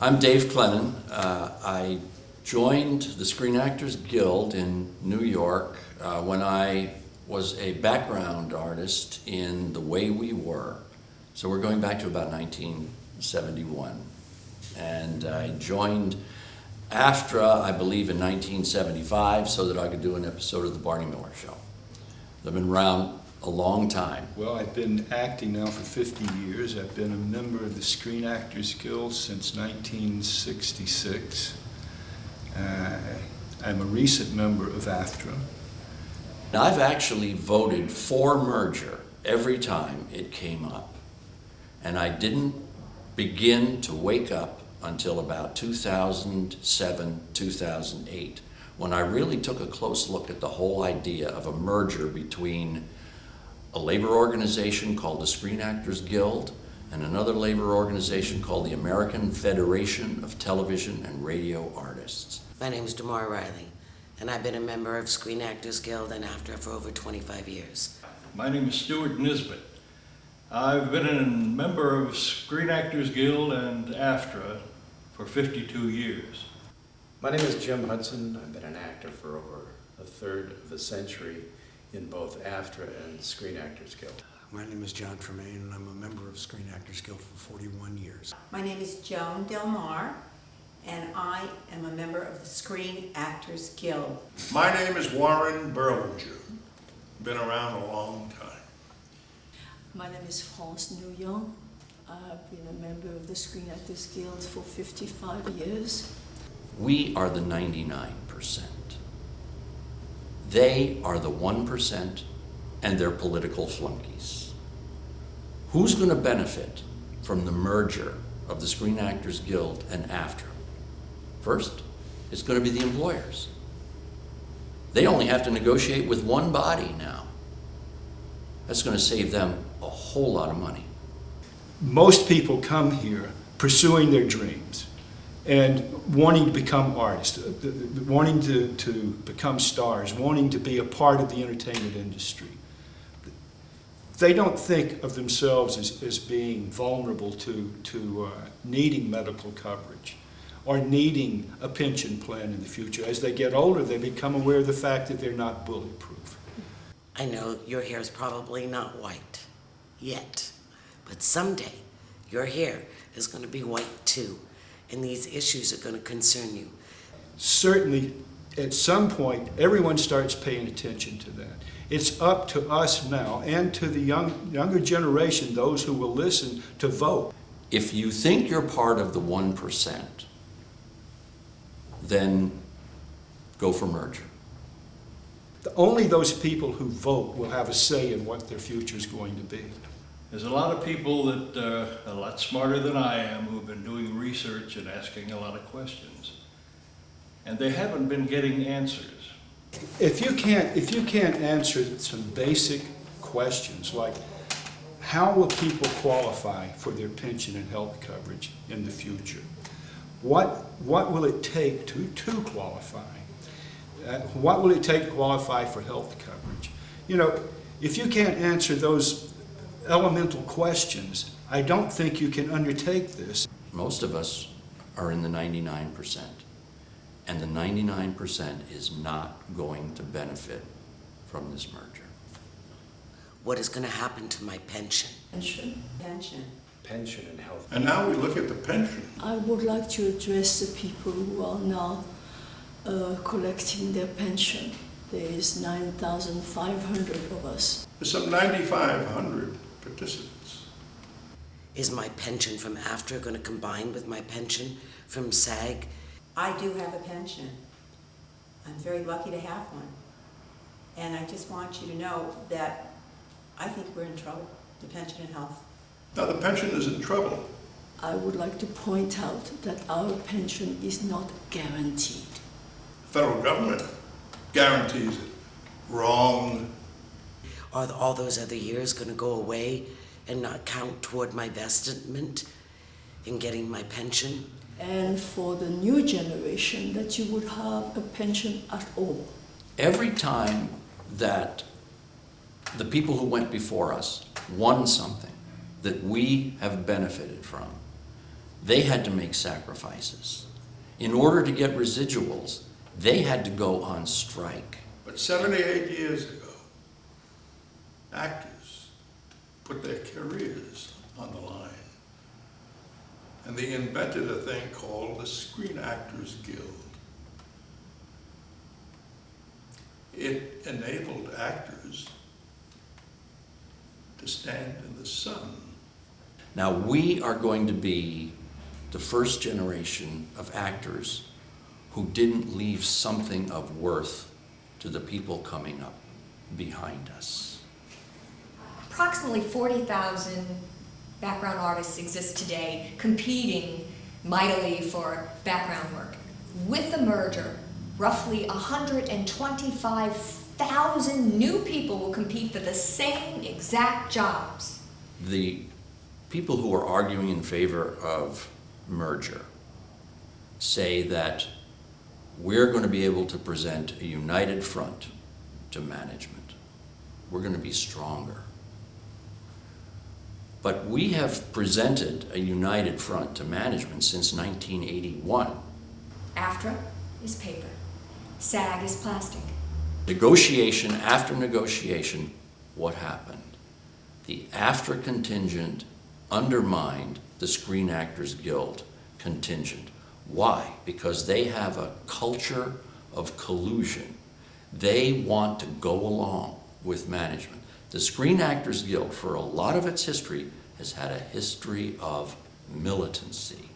I'm Dave Clennon. I joined the Screen Actors Guild in New York when I was a background artist in The Way We Were. So we're going back to about 1971. And I joined AFTRA, I believe, in 1975 so that I could do an episode of The Barney Miller Show. I've been around a long time. Well, I've been acting now for 50 years. I've been a member of the Screen Actors Guild since 1966. I'm a recent member of AFTRA. Now, I've actually voted for merger every time it came up. And I didn't begin to wake up until about 2007, 2008, when I really took a close look at the whole idea of a merger between a labor organization called the Screen Actors Guild and another labor organization called the American Federation of Television and Radio Artists. My name is Damar Riley, and I've been a member of Screen Actors Guild and AFTRA for over 25 years. My name is Stuart Nisbet. I've been a member of Screen Actors Guild and AFTRA for 52 years. My name is Jim Hudson. I've been an actor for over a third of a century in both AFTRA and Screen Actors Guild. My name is John Tremaine, and I'm a member of Screen Actors Guild for 41 years. My name is Joan Del Mar, and I am a member of the Screen Actors Guild. My name is Warren Berlinger. Been around a long time. My name is France Nouillon. I've been a member of the Screen Actors Guild for 55 years. We are the 99%. They are the 1% and their political flunkies. Who's going to benefit from the merger of the Screen Actors Guild and AFTRA? First, it's going to be the employers. They only have to negotiate with one body now. That's going to save them a whole lot of money. Most people come here pursuing their dreams and wanting to become artists, wanting to become stars, wanting to be a part of the entertainment industry. They don't think of themselves as being vulnerable to needing medical coverage or needing a pension plan in the future. As they get older, they become aware of the fact that they're not bulletproof. I know your hair is probably not white yet, but someday your hair is going to be white too, and these issues are going to concern you. Certainly, at some point, everyone starts paying attention to that. It's up to us now and to the younger generation, those who will listen, to vote. If you think you're part of the 1%, then go for merger. Only those people who vote will have a say in what their future is going to be. There's a lot of people that are a lot smarter than I am who've been doing research and asking a lot of questions. And they haven't been getting answers. If you can't answer some basic questions like how will people qualify for their pension and health coverage in the future? What will it take to qualify? What will it take to qualify for health coverage? You know, if you can't answer those elemental questions, I don't think you can undertake this. Most of us are in the 99%, and the 99% is not going to benefit from this merger. What is going to happen to my pension? Pension. Pension and health. And now we look at the pension. I would like to address the people who are now collecting their pension. There is 9,500 of us. There's some 9,500 participants. Is my pension from AFTRA going to combine with my pension from SAG? I do have a pension. I'm very lucky to have one. And I just want you to know that I think we're in trouble, the pension and health. Now the pension is in trouble. I would like to point out that our pension is not guaranteed. The federal government guarantees it. Wrong. Are all those other years going to go away and not count toward my vestment in getting my pension? And for the new generation, that you would have a pension at all. Every time that the people who went before us won something that we have benefited from, they had to make sacrifices. In order to get residuals, they had to go on strike. But 78 years ago, actors put their careers on the line. And they invented a thing called the Screen Actors Guild. It enabled actors to stand in the sun. Now, we are going to be the first generation of actors who didn't leave something of worth to the people coming up behind us. Approximately 40,000 background artists exist today, competing mightily for background work. With the merger, roughly 125,000 new people will compete for the same exact jobs. The people who are arguing in favor of merger say that we're going to be able to present a united front to management. We're going to be stronger. But we have presented a united front to management since 1981. AFTRA is paper. SAG is plastic. Negotiation after negotiation, what happened? The AFTRA contingent undermined the Screen Actors Guild contingent. Why? Because they have a culture of collusion. They want to go along with management. The Screen Actors Guild, for a lot of its history, has had a history of militancy.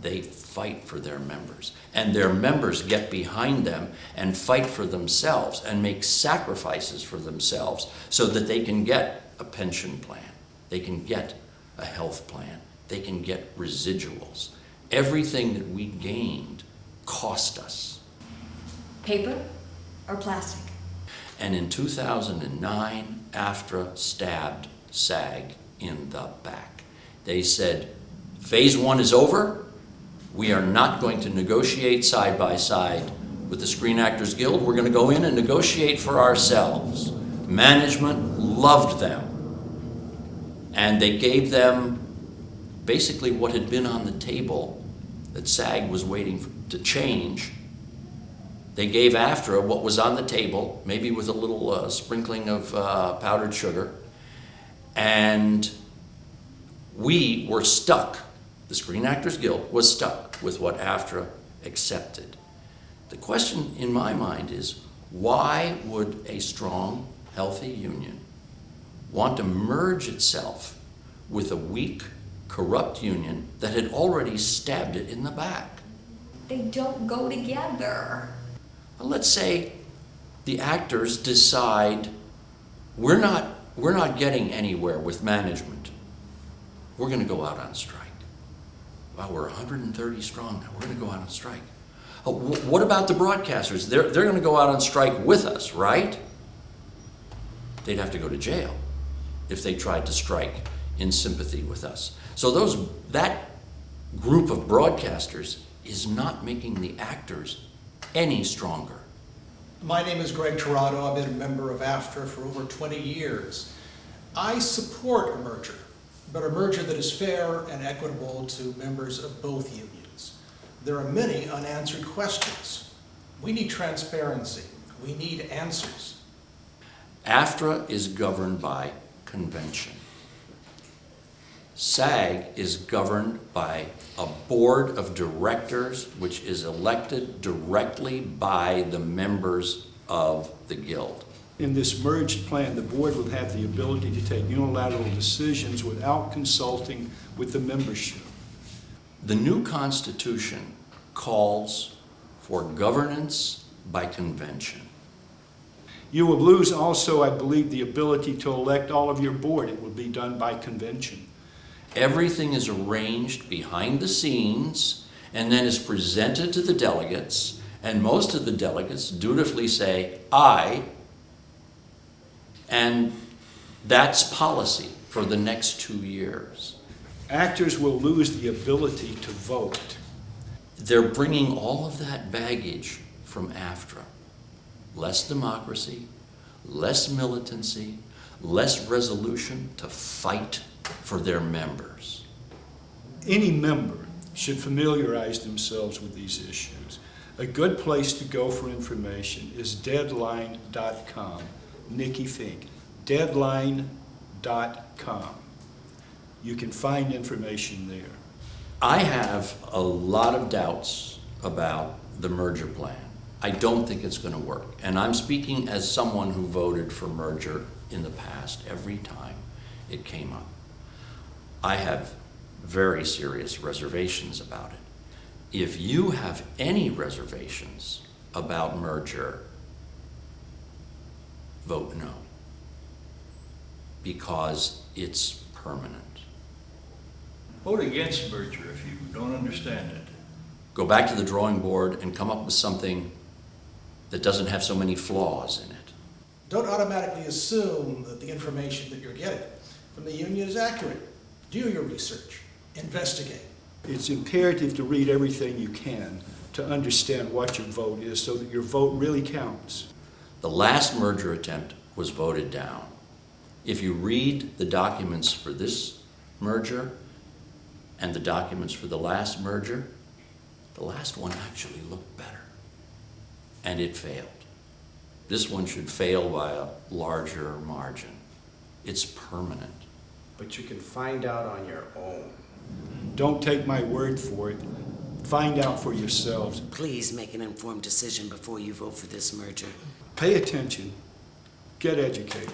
They fight for their members, and their members get behind them and fight for themselves and make sacrifices for themselves so that they can get a pension plan, they can get a health plan, they can get residuals. Everything that we gained cost us. Paper or plastic? And in 2009, AFTRA stabbed SAG in the back. They said, phase one is over. We are not going to negotiate side by side with the Screen Actors Guild. We're going to go in and negotiate for ourselves. Management loved them. And they gave them basically what had been on the table that SAG was waiting to change. They gave AFTRA what was on the table, maybe with a little sprinkling of powdered sugar, and we were stuck. The Screen Actors Guild was stuck with what AFTRA accepted. The question in my mind is, why would a strong, healthy union want to merge itself with a weak, corrupt union that had already stabbed it in the back? They don't go together. Well, let's say the actors decide we're not getting anywhere with management. We're going to go out on strike. Wow, we're 130 strong now. We're going to go out on strike. Oh, what about the broadcasters? They're going to go out on strike with us, right? They'd have to go to jail if they tried to strike in sympathy with us. So that group of broadcasters is not making the actors any stronger. My name is Greg Tirado. I've been a member of AFTRA for over 20 years. I support a merger, but a merger that is fair and equitable to members of both unions. There are many unanswered questions. We need transparency. We need answers. AFTRA is governed by convention. SAG is governed by a board of directors which is elected directly by the members of the guild. In this merged plan, the board will have the ability to take unilateral decisions without consulting with the membership. The new Constitution calls for governance by convention. You will lose also, I believe, the ability to elect all of your board. It will be done by convention. Everything is arranged behind the scenes and then is presented to the delegates, and most of the delegates dutifully say, aye, and that's policy for the next 2 years. Actors will lose the ability to vote. They're bringing all of that baggage from AFTRA. Less democracy, less militancy, less resolution to fight for their members. Any member should familiarize themselves with these issues. A good place to go for information is deadline.com. Nikki Fink, deadline.com. You can find information there. I have a lot of doubts about the merger plan. I don't think it's going to work. And I'm speaking as someone who voted for merger in the past every time it came up. I have very serious reservations about it. If you have any reservations about merger, vote no, because it's permanent. Vote against merger if you don't understand it. Go back to the drawing board and come up with something that doesn't have so many flaws in it. Don't automatically assume that the information that you're getting from the union is accurate. Do your research. Investigate. It's imperative to read everything you can to understand what your vote is so that your vote really counts. The last merger attempt was voted down. If you read the documents for this merger and the documents for the last merger, the last one actually looked better, and it failed. This one should fail by a larger margin. It's permanent. But you can find out on your own. Don't take my word for it. Find out for yourselves. Please make an informed decision before you vote for this merger. Pay attention. Get educated.